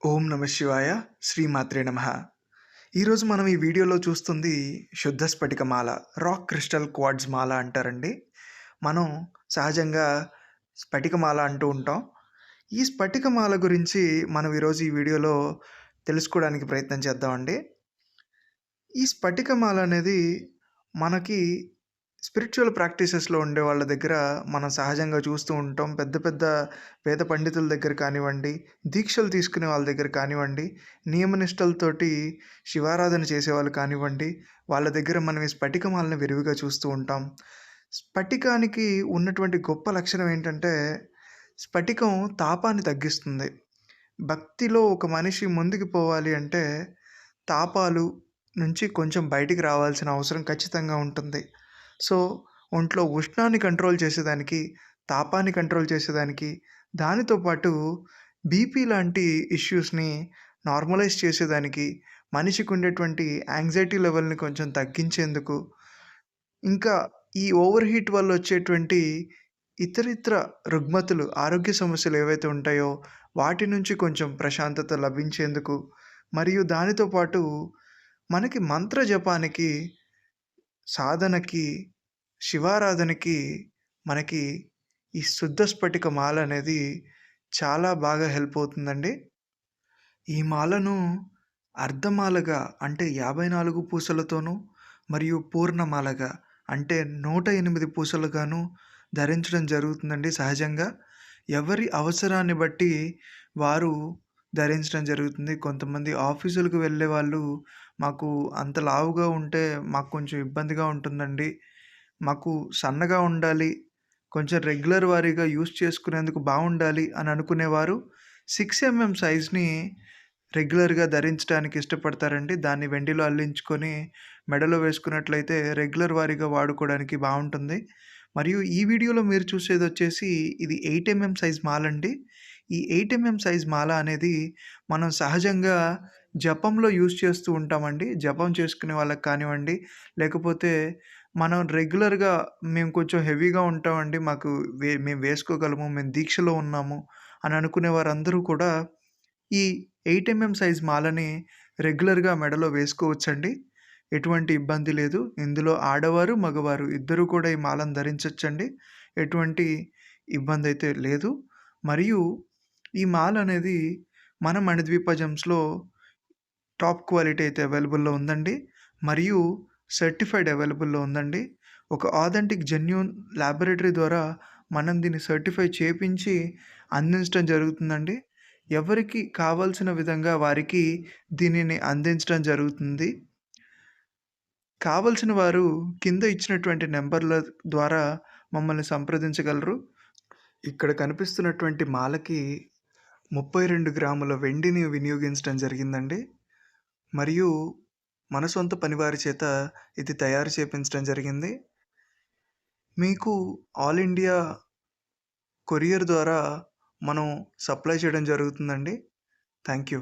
ఓం నమ శివాయ. శ్రీమాత్రే నమః. ఈరోజు మనం ఈ వీడియోలో చూస్తుంది శుద్ధ స్ఫటిక మాల. రాక్ క్రిస్టల్ క్వార్ట్జ్ మాల అంటారండి. మనం సహజంగా స్ఫటిక మాల అంటూ ఉంటాం. ఈ స్ఫటిక మాల గురించి మనం ఈరోజు ఈ వీడియోలో తెలుసుకోవడానికి ప్రయత్నం చేద్దామండి. ఈ స్ఫటిక మాల అనేది మనకి స్పిరిచ్యువల్ ప్రాక్టీసెస్‌లో ఉండే వాళ్ళ దగ్గర మనం సహజంగా చూస్తూ ఉంటాం. పెద్ద పెద్ద వేద పండితుల దగ్గర కానివ్వండి, దీక్షలు తీసుకునే వాళ్ళ దగ్గర కానివ్వండి, నియమనిష్టలతోటి శివారాధన చేసేవాళ్ళు కానివ్వండి, వాళ్ళ దగ్గర మనం ఈ స్ఫటికమాలని విరివిగా చూస్తూ ఉంటాం. స్ఫటికానికి ఉన్నటువంటి గొప్ప లక్షణం ఏంటంటే, స్ఫటికం తాపాన్ని తగ్గిస్తుంది. భక్తిలో ఒక మనిషి ముందుకు పోవాలి అంటే, తాపాలు నుంచి కొంచెం బయటికి రావాల్సిన అవసరం ఖచ్చితంగా ఉంటుంది. సో, ఒంట్లో ఉష్ణాన్ని కంట్రోల్ చేసేదానికి, తాపాన్ని కంట్రోల్ చేసేదానికి, దానితో పాటు బీపీ లాంటి ఇష్యూస్‌ని నార్మలైజ్ చేసేదానికి, మనిషికి ఉండేటువంటి యాంగ్జైటీ లెవెల్‌ని కొంచెం తగ్గించేందుకు, ఇంకా ఈ ఓవర్ హీట్ వల్ల వచ్చేటువంటి ఇతరితర రుగ్మతులు, ఆరోగ్య సమస్యలు ఏవైతే ఉంటాయో, వాటి నుంచి కొంచెం ప్రశాంతత లభించేందుకు, మరియు దానితో పాటు మనకి మంత్ర జపానికి, సాధనకి, శివారాధనకి మనకి ఈ శుద్ధ స్ఫటిక మాల అనేది చాలా బాగా హెల్ప్ అవుతుందండి. ఈ మాలను అర్ధమాలగా అంటే 54 పూసలతోనూ మరియు పూర్ణమాలగా అంటే 108 పూసలుగాను ధరించడం జరుగుతుందండి సహజంగా. ఎవరి అవసరాన్ని బట్టి వారు ధరించడం జరుగుతుంది. కొంతమంది ఆఫీసులకు వెళ్ళేవాళ్ళు, "మాకు అంత లావుగా ఉంటే మాకు కొంచెం ఇబ్బందిగా ఉంటుందండి. మాకు సన్నగా ఉండాలి. కొంచెం రెగ్యులర్ వారీగా యూజ్ చేసుకునేందుకు బావుండాలి" అని అనుకునేవారు 6 సైజ్‌ని రెగ్యులర్‌గా ధరించడానికి ఇష్టపడతారండి. దాన్ని వెండిలో అల్లించుకొని మెడలో వేసుకున్నట్లయితే రెగ్యులర్ వారీగా వాడుకోవడానికి బావుంటుంది. మరియు ఈ వీడియోలో మీరు చూసేదొచ్చేసి ఇది 8 సైజ్ మాలండి. ఈ 8 సైజ్ మాల అనేది మనం సహజంగా జపంలో యూజ్ చేస్తూ ఉంటామండి. జపం చేసుకునే వాళ్ళకి కానివ్వండి, లేకపోతే మనం రెగ్యులర్‌గా మేము కొంచెం హెవీగా ఉంటామండి. మాకు మేము వేసుకోగలము, మేము దీక్షలో ఉన్నాము అని అనుకునే వారందరూ కూడా ఈ 8 సైజ్ మాలని రెగ్యులర్‌గా మెడలో వేసుకోవచ్చండి. ఎటువంటి ఇబ్బంది లేదు. ఇందులో ఆడవారు, మగవారు ఇద్దరూ కూడా ఈ మాలను ధరించొచ్చండి. ఎటువంటి ఇబ్బందైతే లేదు. మరియు ఈ మాల అనేది మన మణిద్వీప జెమ్స్‌లో టాప్ క్వాలిటీ అయితే అవైలబుల్‌లో ఉందండి. మరియు సర్టిఫైడ్ అవైలబుల్‌లో ఉందండి. ఒక ఆథెంటిక్ జెన్యూన్ లాబొరేటరీ ద్వారా మనం దీన్ని సర్టిఫై చేపించి అందించడం జరుగుతుందండి. ఎవరికి కావాల్సిన విధంగా వారికి దీనిని అందించడం జరుగుతుంది. కావలసిన వారు కింద ఇచ్చినటువంటి నంబర్‌ల ద్వారా మమ్మల్ని సంప్రదించగలరు. ఇక్కడ కనిపిస్తున్నటువంటి మాలకి 32 గ్రాముల వెండిని వినియోగించడం జరిగిందండి. మరియు మన సొంత పనివారి చేత ఇది తయారు చేపించడం జరిగింది. మీకు ఆల్ ఇండియా కొరియర్ ద్వారా మనం సప్లై చేయడం జరుగుతుందండి. Thank you.